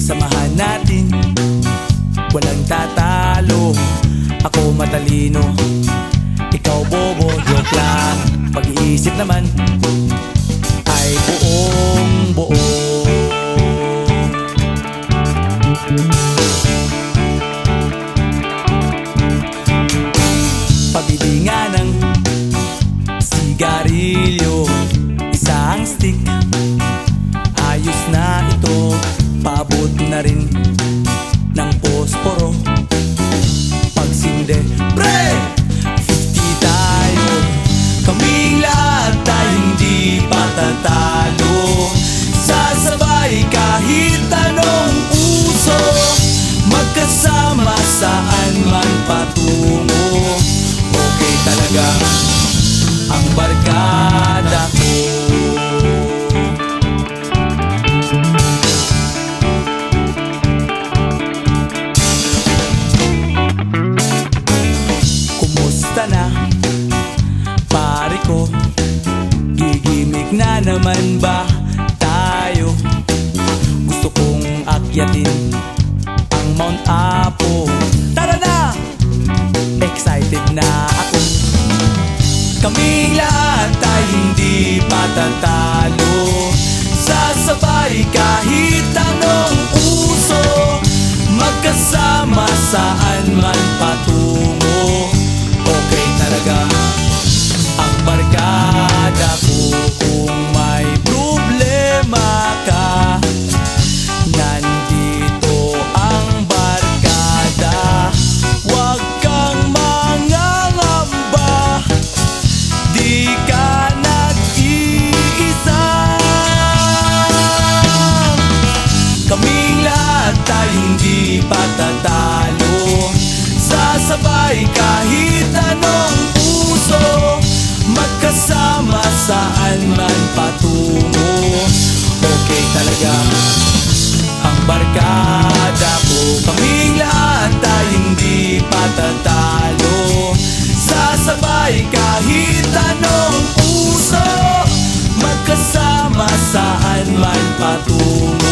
Samahan natin, walang tatalo. Ako matalino, ikaw bobo. Joke lang, pag-iisip naman ay buong buo. Pabili nga ng sigarilyo, isang stick, ayos na ito. Paabot na rin ng posporo. Pagsinde, pre! 50 tayo, kaming lahat tayo hindi patatalo. Sasabay kahit anong uso, magkasama saan man patungo. Okay talaga ang barkada ko. Na pare ko, gigimik na naman ba tayo? Gusto kong akyatin ang Mount Apo. Tara na! Excited na ako. Kaming lahat tayo hindi patatalo. Sasabay kahit anong uso, magkasama saan man patungo. Okay talaga ang barkada ko. Kung may problema ka, nandito ang barkada. Huwag kang mangangamba, di ka nag-iisa. Kaming lahat tayo hindi patatalo. Sasabay kahit anong uso, magkasama saan man patungo. Okay talaga ang barkada ko. Kaming lahat tayo hindi patatalo. Sasabay kahit anong uso, magkasama saan man patungo.